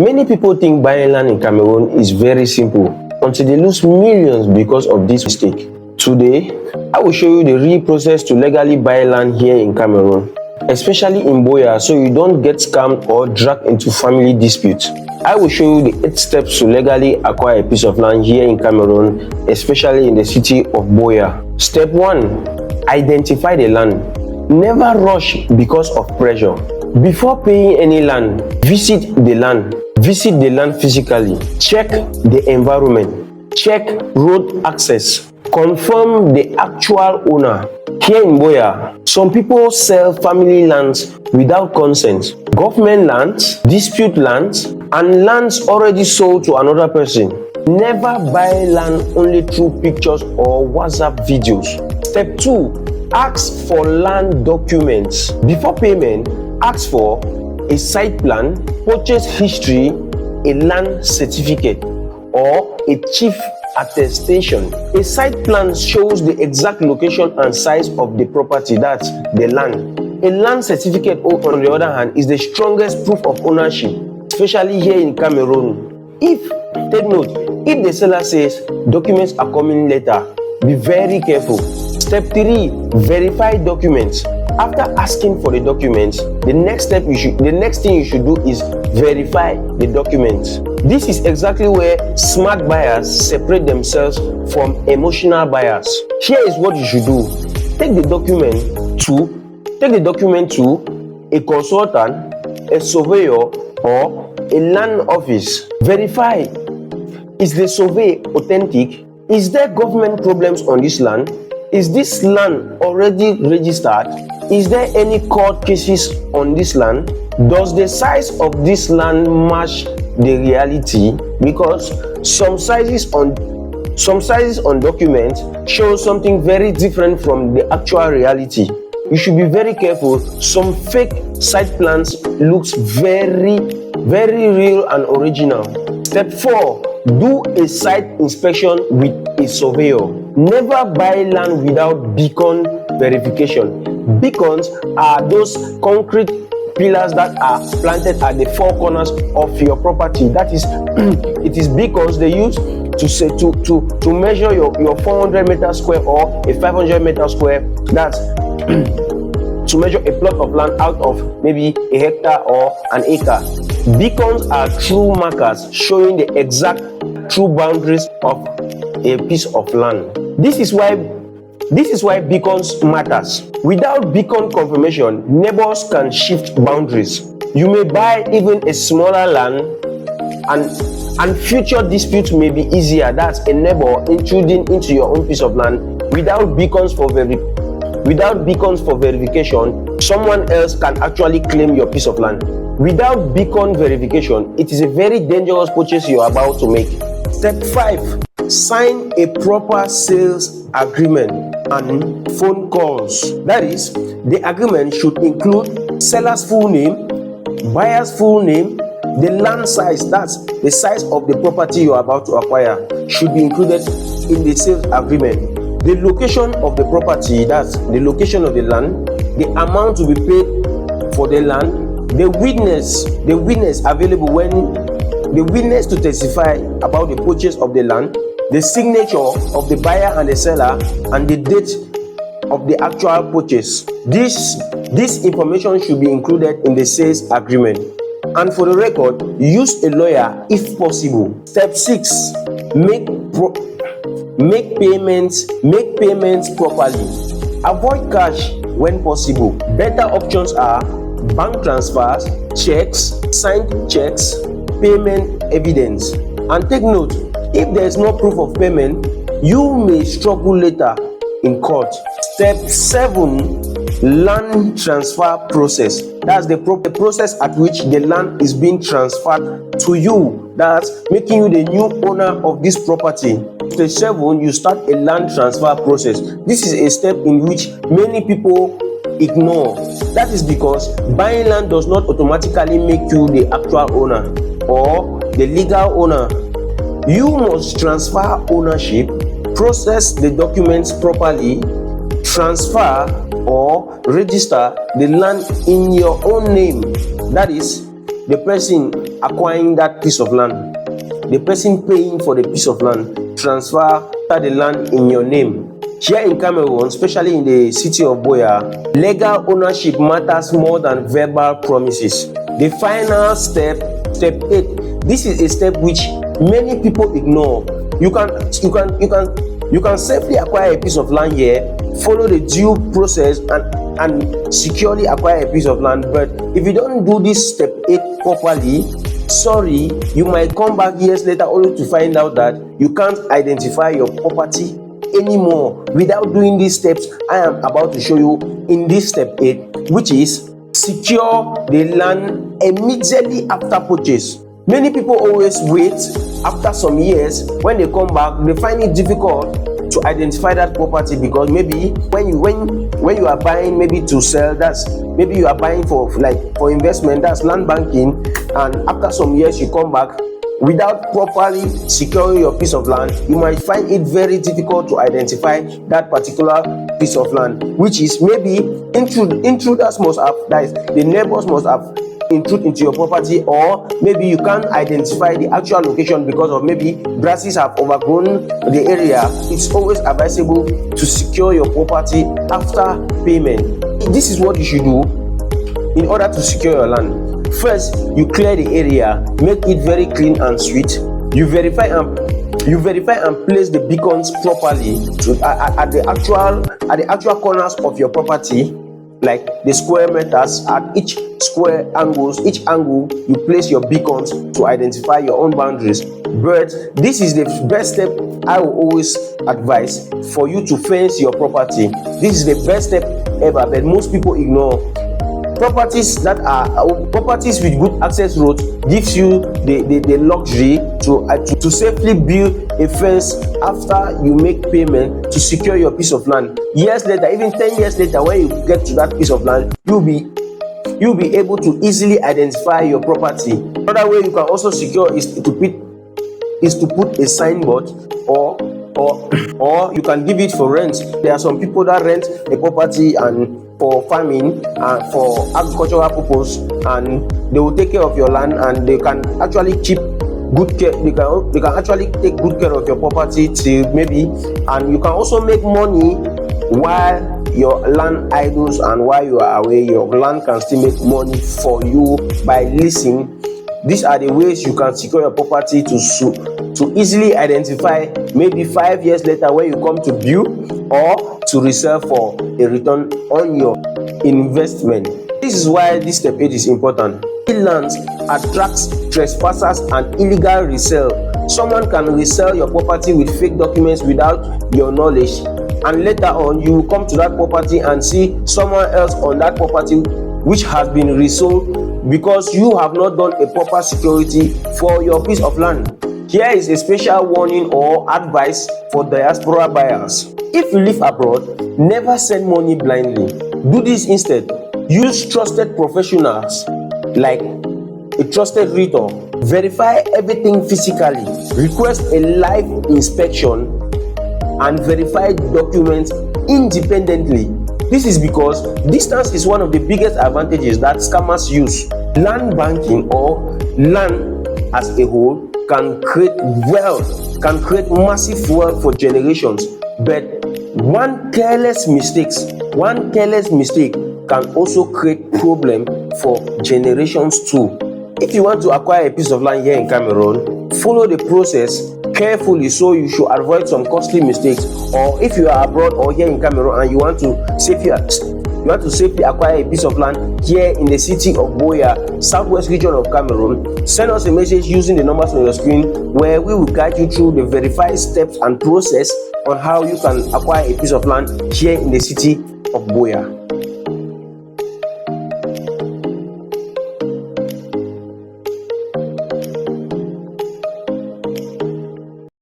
Many people think buying land in Cameroon is very simple until they lose millions because of this mistake. Today, I will show you the real process to legally buy land here in Cameroon, especially in Boya, so you don't get scammed or dragged into family disputes. I will show you the 8 steps to legally acquire a piece of land here in Cameroon, especially in the city of Boya. Step 1. Identify the land. Never rush because of pressure. Before paying any land, visit the land. Visit the land physically. Check the environment. Check road access. Confirm the actual owner. Here in Boya, some people sell family lands without consent. Government lands, dispute lands, and lands already sold to another person. Never buy land only through pictures or WhatsApp videos. Step 2. Ask for land documents. Before payment, ask for a site plan, purchase history, a land certificate, or a chief attestation. A site plan shows the exact location and size of the property, that's the land. A land certificate, on the other hand, is the strongest proof of ownership, especially here in Cameroon. Take note, if the seller says documents are coming later, be very careful. Step 3. Verify documents. After asking for the documents, the next thing you should do is verify the documents. This is exactly where smart buyers separate themselves from emotional buyers. Here is what you should do. Take the document to a consultant, a surveyor, or a land office. Verify, is the survey authentic? Is there government problems on this land? Is this land already registered? Is there any court cases on this land? Does the size of this land match the reality? Because some sizes on documents show something very different from the actual reality. You should be very careful. Some fake site plans looks very real and original. Step 4. Do a site inspection with a surveyor. Never buy land without beacon verification. Beacons are those concrete pillars that are planted at the 4 corners of your property. That is, it is beacons they use to measure your 400 meter square or a 500 meter square. That's to measure a plot of land out of maybe a hectare or an acre. Beacons are true markers showing the exact true boundaries of a piece of land. This is why beacons matters. Without beacon confirmation, neighbors can shift boundaries. You may buy even a smaller land and future disputes may be easier. That's a neighbor intruding into your own piece of land without beacons for verification. Someone else can actually claim your piece of land. Without beacon verification, it is a very dangerous purchase you are about to make. Step 5. Sign a proper sales agreement and phone calls. That is, the agreement should include seller's full name, buyer's full name, the land size, that's the size of the property you are about to acquire, should be included in the sales agreement. The location of the property, that's the location of the land, the amount to be paid for the land, the witness available the witness to testify about the purchase of the land, the signature of the buyer and the seller, and the date of the actual purchase. This information should be included in the sales agreement. And for the record, use a lawyer if possible. Step 6. Make payments properly. Avoid cash when possible. Better options are bank transfers, checks, signed checks, payment evidence. And take note, if there is no proof of payment, you may struggle later in court. Step 7. Land transfer process. That's the process at which the land is being transferred to you. That's making you the new owner of this property. Step 7. You start a land transfer process. This is a step in which many people ignore. That is because buying land does not automatically make you the actual owner or the legal owner. You must transfer ownership, process the documents properly, transfer or register the land in your own name. That is, the person acquiring that piece of land, the person paying for the piece of land, transfer the land in your name. Here in Cameroon, especially in the city of Boya, legal ownership matters more than verbal promises. The final step, step 8, this is a step which many people ignore. You can safely acquire a piece of land here, follow the due process and securely acquire a piece of land. But if you don't do this step 8 properly, sorry, you might come back years later only to find out that you can't identify your property anymore without doing these steps I am about to show you in this step 8, which is secure the land immediately after purchase. Many people always wait after some years. When they come back, they find it difficult to identify that property, because maybe when you are buying maybe to sell, that's maybe you are buying for investment, that's land banking, and after some years you come back without properly securing your piece of land, you might find it very difficult to identify that particular piece of land, which is maybe intruders must have, that is, the neighbors must have intrude into your property, or maybe you can't identify the actual location because of maybe grasses have overgrown the area. It's always advisable to secure your property after payment. This is what you should do in order to secure your land. First, you clear the area, make it very clean and sweet. You verify and place the beacons properly at the actual corners of your property, like the square meters. At each square angles, each angle, you place your beacons to identify your own boundaries. But this is the best step I will always advise for you to fence your property. This is the best step ever, but most people ignore. Properties with good access roads gives you the luxury to safely build a fence after you make payment to secure your piece of land. Years later, even 10 years later, when you get to that piece of land, you'll be able to easily identify your property. Another way you can also secure is to put a signboard, or you can give it for rent. There are some people that rent a property and for farming and for agricultural purpose, and they will take care of your land, and they can actually keep good care. They can actually take good care of your property till maybe, and you can also make money while your land idles, and while you are away, your land can still make money for you by leasing. These are the ways you can secure your property to easily identify maybe 5 years later when you come to build or to resell for a return on your investment. This is why this step 8 is important. Lands attracts trespassers and illegal resale. Someone can resell your property with fake documents without your knowledge, and later on you will come to that property and see someone else on that property which has been resold because you have not done a proper security for your piece of land. Here is a special warning or advice for diaspora buyers. If you live abroad, never send money blindly. Do this instead. Use trusted professionals like a trusted realtor. Verify everything physically. Request a live inspection and verify documents independently. This is because distance is one of the biggest advantages that scammers use. Land banking or land as a whole can create wealth, can create massive wealth for generations. But one careless mistake can also create problem for generations too. If you want to acquire a piece of land here in Cameroon, follow the process carefully so you should avoid some costly mistakes. Or if you are abroad or here in Cameroon and you want to safely acquire a piece of land here in the city of Boya, southwest region of Cameroon, send us a message using the numbers on your screen, where we will guide you through the verified steps and process on how you can acquire a piece of land here in the city of Boya.